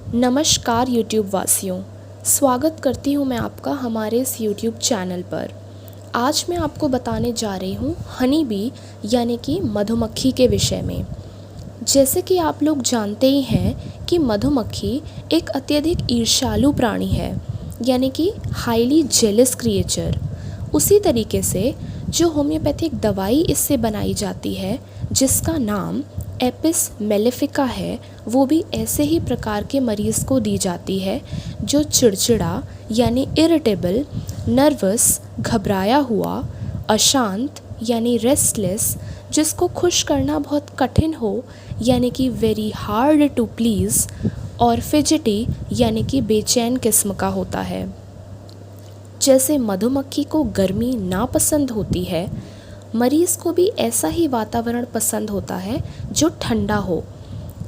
नमस्कार यूट्यूब वासियों, स्वागत करती हूँ मैं आपका हमारे इस यूट्यूब चैनल पर। आज मैं आपको बताने जा रही हूँ हनी बी यानी कि मधुमक्खी के विषय में। जैसे कि आप लोग जानते ही हैं कि मधुमक्खी एक अत्यधिक ईर्ष्यालु प्राणी है, यानी कि हाईली जेलस क्रिएचर। उसी तरीके से जो होम्योपैथिक दवाई इससे बनाई जाती है जिसका नाम एपिस मेलेफिका है, वो भी ऐसे ही प्रकार के मरीज़ को दी जाती है जो चिड़चिड़ा यानी इरिटेबल, नर्वस घबराया हुआ, अशांत यानी रेस्टलेस, जिसको खुश करना बहुत कठिन हो यानी कि वेरी हार्ड टू प्लीज़, और फिजिटी यानी कि बेचैन किस्म का होता है। जैसे मधुमक्खी को गर्मी नापसंद होती है, मरीज़ को भी ऐसा ही वातावरण पसंद होता है जो ठंडा हो,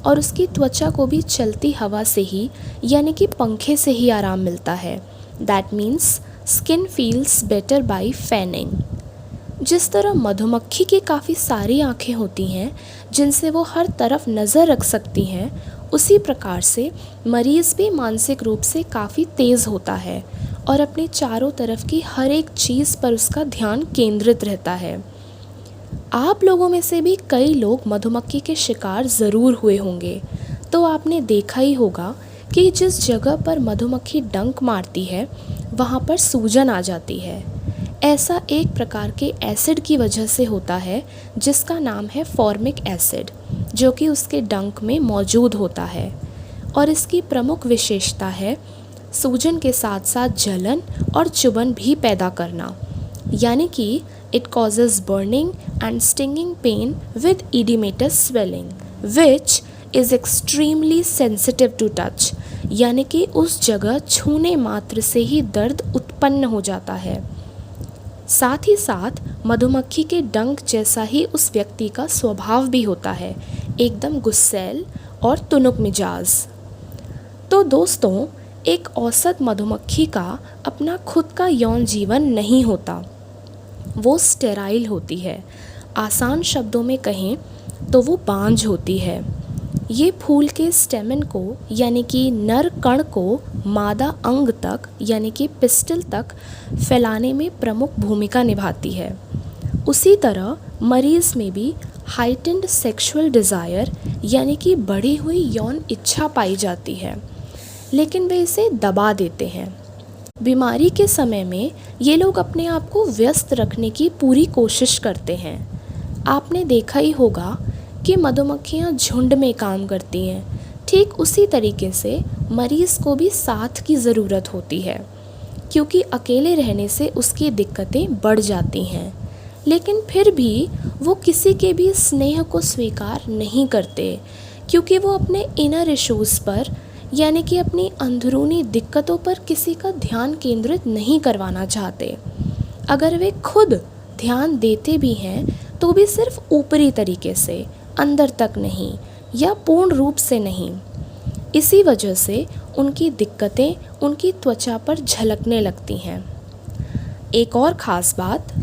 और उसकी त्वचा को भी चलती हवा से ही यानी कि पंखे से ही आराम मिलता है। That means skin feels better by fanning. जिस तरह मधुमक्खी की काफ़ी सारी आँखें होती हैं जिनसे वो हर तरफ नज़र रख सकती हैं, उसी प्रकार से मरीज़ भी मानसिक रूप से काफ़ी तेज़ होता है और अपने चारों तरफ की हर एक चीज़ पर उसका ध्यान केंद्रित रहता है। आप लोगों में से भी कई लोग मधुमक्खी के शिकार ज़रूर हुए होंगे, तो आपने देखा ही होगा कि जिस जगह पर मधुमक्खी डंक मारती है वहाँ पर सूजन आ जाती है। ऐसा एक प्रकार के एसिड की वजह से होता है जिसका नाम है फॉर्मिक एसिड, जो कि उसके डंक में मौजूद होता है। और इसकी प्रमुख विशेषता है सूजन के साथ साथ जलन और चुभन भी पैदा करना, यानी कि it causes burning and stinging pain with edematous swelling which is extremely sensitive to touch, यानी कि उस जगह छूने मात्र से ही दर्द उत्पन्न हो जाता है। साथ ही साथ मधुमक्खी के डंक जैसा ही उस व्यक्ति का स्वभाव भी होता है, एकदम गुस्सैल और तुनुक मिजाज। तो दोस्तों, एक औसत मधुमक्खी का अपना खुद का यौन जीवन नहीं होता, वो स्टेराइल होती है। आसान शब्दों में कहें तो वो बांझ होती है। ये फूल के स्टेमन को यानी कि नर कण को मादा अंग तक यानी कि पिस्टल तक फैलाने में प्रमुख भूमिका निभाती है। उसी तरह मरीज़ में भी हाइटेंड सेक्सुअल डिज़ायर यानी कि बढ़ी हुई यौन इच्छा पाई जाती है, लेकिन वे इसे दबा देते हैं। बीमारी के समय में ये लोग अपने आप को व्यस्त रखने की पूरी कोशिश करते हैं। आपने देखा ही होगा कि मधुमक्खियाँ झुंड में काम करती हैं। ठीक उसी तरीके से मरीज़ को भी साथ की ज़रूरत होती है, क्योंकि अकेले रहने से उसकी दिक्कतें बढ़ जाती हैं। लेकिन फिर भी वो किसी के भी स्नेह को स्वीकार नहीं करते, क्योंकि वो अपने इनर इश्यूज़ पर यानी कि अपनी अंदरूनी दिक्कतों पर किसी का ध्यान केंद्रित नहीं करवाना चाहते। अगर वे खुद ध्यान देते भी हैं तो भी सिर्फ ऊपरी तरीके से, अंदर तक नहीं या पूर्ण रूप से नहीं। इसी वजह से उनकी दिक्कतें उनकी त्वचा पर झलकने लगती हैं। एक और ख़ास बात,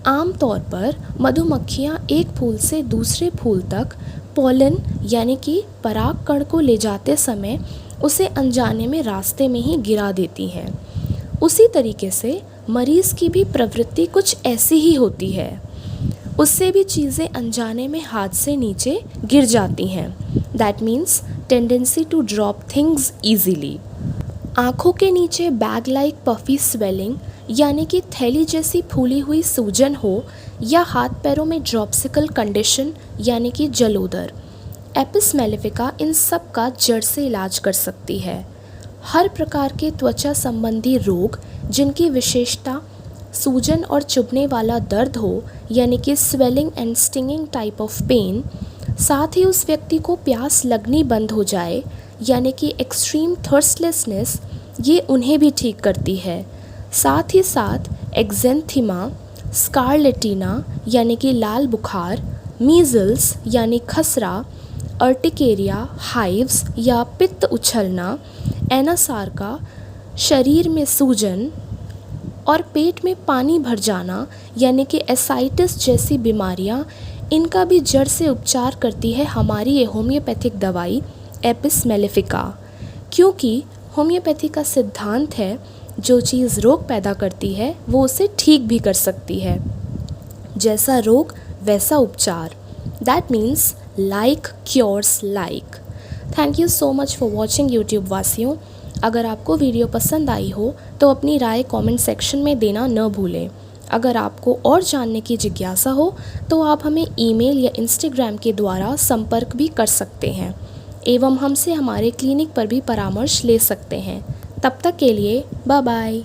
आमतौर पर मधुमक्खियाँ एक फूल से दूसरे फूल तक पोलन यानी कि पराग कण को ले जाते समय उसे अनजाने में रास्ते में ही गिरा देती हैं। उसी तरीके से मरीज़ की भी प्रवृत्ति कुछ ऐसी ही होती है, उससे भी चीज़ें अनजाने में हाथ से नीचे गिर जाती हैं। That means tendency to drop things easily. आँखों के नीचे बैग लाइक पफी स्वेलिंग यानी कि थैली जैसी फूली हुई सूजन हो, या हाथ पैरों में ड्रॉप्सिकल कंडीशन यानी कि जलोदर, एपिस मेलेफिका इन सब का जड़ से इलाज कर सकती है। हर प्रकार के त्वचा संबंधी रोग जिनकी विशेषता सूजन और चुभने वाला दर्द हो यानी कि swelling and stinging type of pain, साथ ही उस व्यक्ति को प्यास लगनी बंद हो जाए यानी कि एक्सट्रीम थर्स्टलेसनेस, ये उन्हें भी ठीक करती है। साथ ही साथ एक्जेंथिमा, स्कारलेटिना यानी कि लाल बुखार, मीज़ल्स यानी खसरा, अर्टिकेरिया, हाइव्स या पित्त उछलना, एनासार्का, शरीर में सूजन और पेट में पानी भर जाना यानी कि एसाइटिस जैसी बीमारियां, इनका भी जड़ से उपचार करती है हमारी ये होम्योपैथिक दवाई एपिस मेलेफिका। क्योंकि होम्योपैथी का सिद्धांत है जो चीज़ रोग पैदा करती है वो उसे ठीक भी कर सकती है। जैसा रोग वैसा उपचार, that means like cures like. Thank you so much for watching YouTube वासियों। अगर आपको वीडियो पसंद आई हो तो अपनी राय कमेंट सेक्शन में देना न भूलें। अगर आपको और जानने की जिज्ञासा हो तो आप हमें ईमेल या इंस्टाग्राम के द्वारा संपर्क भी कर सकते हैं एवं हमसे हमारे क्लिनिक पर भी परामर्श ले सकते हैं। तब तक के लिए बाय बाय।